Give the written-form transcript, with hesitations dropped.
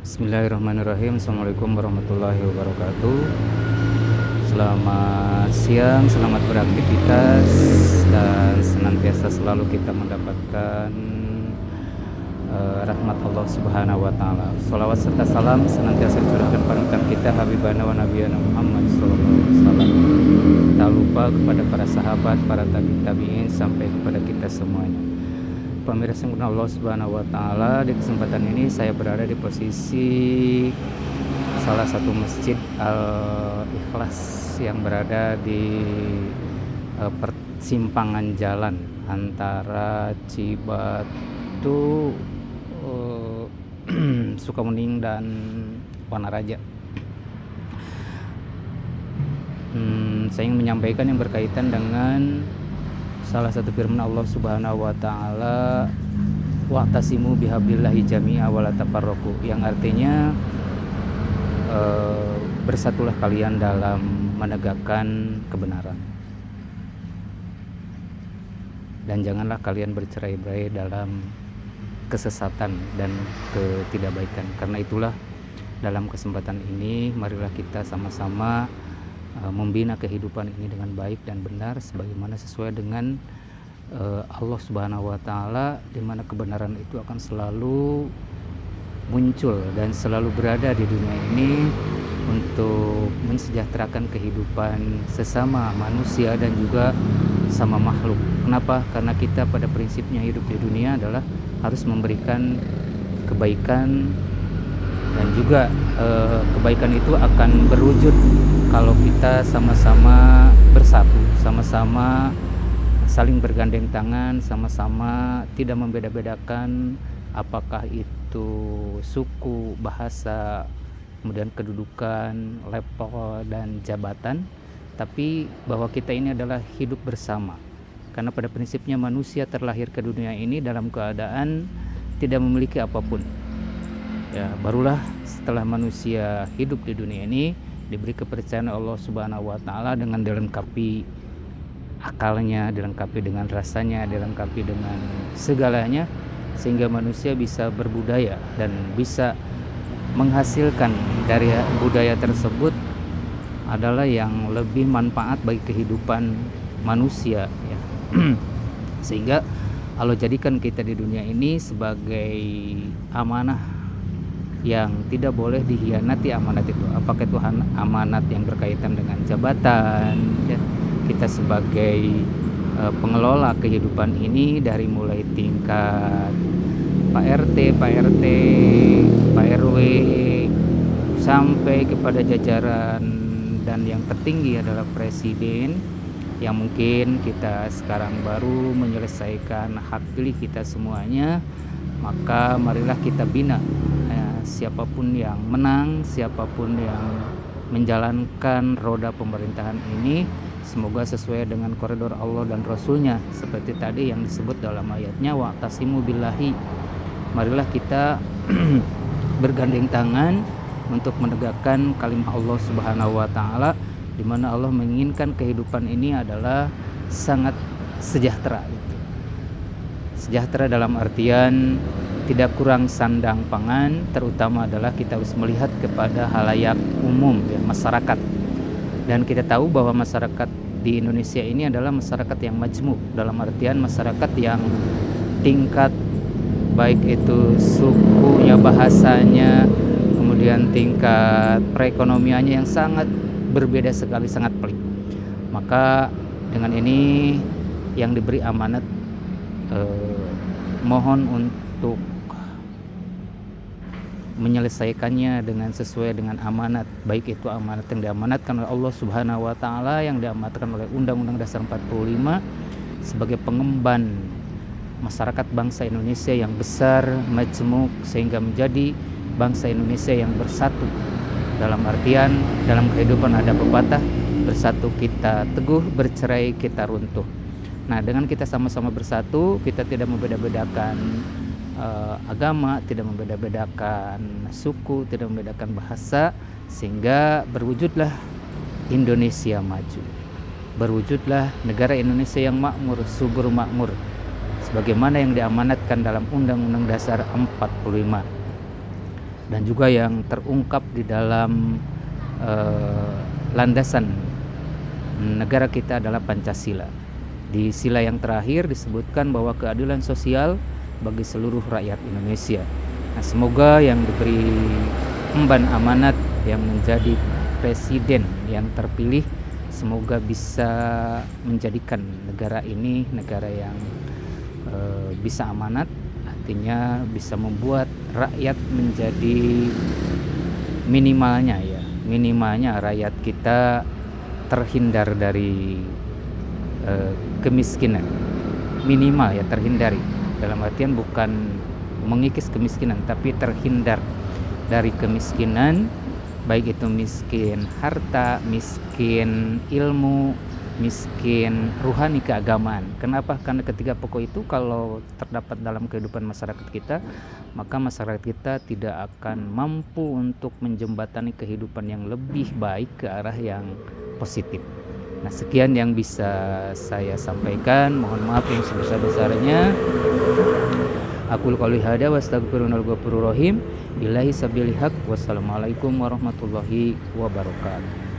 Bismillahirrahmanirrahim. Assalamualaikum warahmatullahi wabarakatuh. Selamat siang, selamat beraktivitas, dan senantiasa selalu kita mendapatkan rahmat Allah Subhanahu wa Ta'ala. Salawat serta salam senantiasa dicurahkan panutan kita Habibana wa Nabiyana Muhammad SAW. Tak lupa kepada para sahabat, para tabi'in sampai kepada kita semuanya. Pemirsa yang Allah Subhanahu wa Ta'ala, di kesempatan ini saya berada di posisi salah satu masjid Al-Ikhlas yang berada di persimpangan jalan antara Cibatu, Sukamuning dan Wanaraja. Saya ingin menyampaikan yang berkaitan dengan salah satu firman Allah Subhanahu wa Ta'ala, wa'tasimu bihablillahi jami'a wa la tafarraqu, yang artinya bersatulah kalian dalam menegakkan kebenaran dan janganlah kalian bercerai-berai dalam kesesatan dan ketidakbaikan. Karena itulah dalam kesempatan ini marilah kita sama-sama membina kehidupan ini dengan baik dan benar sebagaimana sesuai dengan Allah Subhanahu wa Ta'ala, di mana kebenaran itu akan selalu muncul dan selalu berada di dunia ini untuk mensejahterakan kehidupan sesama manusia dan juga sama makhluk. Kenapa? Karena kita pada prinsipnya hidup di dunia adalah harus memberikan kebaikan, dan juga kebaikan itu akan berwujud kalau kita sama-sama bersatu, sama-sama saling bergandeng tangan, sama-sama tidak membeda-bedakan apakah itu suku, bahasa, kemudian kedudukan, level, dan jabatan, tapi bahwa kita ini adalah hidup bersama. Karena pada prinsipnya manusia terlahir ke dunia ini dalam keadaan tidak memiliki apapun. Ya, barulah setelah manusia hidup di dunia ini diberi kepercayaan Allah Subhanahu wa Ta'ala dengan dilengkapi akalnya, dilengkapi dengan rasanya, dilengkapi dengan segalanya, sehingga manusia bisa berbudaya dan bisa menghasilkan dari budaya tersebut adalah yang lebih manfaat bagi kehidupan manusia, ya. Sehingga Allah jadikan kita di dunia ini sebagai amanah yang tidak boleh dikhianati. Amanat itu apakah itu amanat yang berkaitan dengan jabatan, ya. Kita sebagai pengelola kehidupan ini dari mulai tingkat Pak RT, Pak RW sampai kepada jajaran dan yang tertinggi adalah presiden, yang mungkin kita sekarang baru menyelesaikan hak pilih kita semuanya. Maka marilah kita bina siapapun yang menang, siapapun yang menjalankan roda pemerintahan ini, semoga sesuai dengan koridor Allah dan Rasulnya, seperti tadi yang disebut dalam ayatnya, wa'tasimu billahi. Marilah kita bergandeng tangan untuk menegakkan kalimat Allah Subhanahu wa Ta'ala, di mana Allah menginginkan kehidupan ini adalah sangat sejahtera. Sejahtera dalam artian tidak kurang sandang pangan, terutama adalah kita harus melihat kepada halayak umum, ya, masyarakat. Dan kita tahu bahwa masyarakat di Indonesia ini adalah masyarakat yang majmuk, dalam artian masyarakat yang tingkat baik itu sukunya, bahasanya, kemudian tingkat perekonomiannya yang sangat berbeda sekali, sangat pelik. Maka dengan ini yang diberi amanat mohon untuk menyelesaikannya dengan sesuai dengan amanat, baik itu amanat yang diamanatkan oleh Allah Subhanahu wa Ta'ala, yang diamanatkan oleh Undang-Undang Dasar 45 sebagai pengemban masyarakat bangsa Indonesia yang besar, majmuk, sehingga menjadi bangsa Indonesia yang bersatu. Dalam artian dalam kehidupan ada pepatah, bersatu kita teguh, bercerai kita runtuh. Nah, dengan kita sama-sama bersatu, kita tidak membeda-bedakan agama, tidak membeda-bedakan suku, tidak membedakan bahasa, sehingga berwujudlah Indonesia maju, berwujudlah negara Indonesia yang makmur, subur makmur, sebagaimana yang diamanatkan dalam Undang-Undang Dasar 45. dan juga yang terungkap di dalam landasan negara kita adalah Pancasila. Di sila yang terakhir disebutkan bahwa keadilan sosial bagi seluruh rakyat Indonesia. Nah, semoga yang diberi emban amanat yang menjadi presiden yang terpilih, semoga bisa menjadikan negara ini negara yang bisa amanat, artinya bisa membuat rakyat menjadi minimalnya rakyat kita terhindar dari kemiskinan, minimal ya terhindari, dalam artian bukan mengikis kemiskinan tapi terhindar dari kemiskinan, baik itu miskin harta, miskin ilmu, miskin rohani keagamaan. Kenapa? Karena ketiga pokok itu kalau terdapat dalam kehidupan masyarakat kita, maka masyarakat kita tidak akan mampu untuk menjembatani kehidupan yang lebih baik ke arah yang positif. Nah, sekian yang bisa saya sampaikan. Mohon maaf yang sebesar-besarnya. Aqulu qouli hadza wa astaghfirullahal ghafurur rahim. Billahi sabilil haq. Wassalamualaikum warahmatullahi wabarakatuh.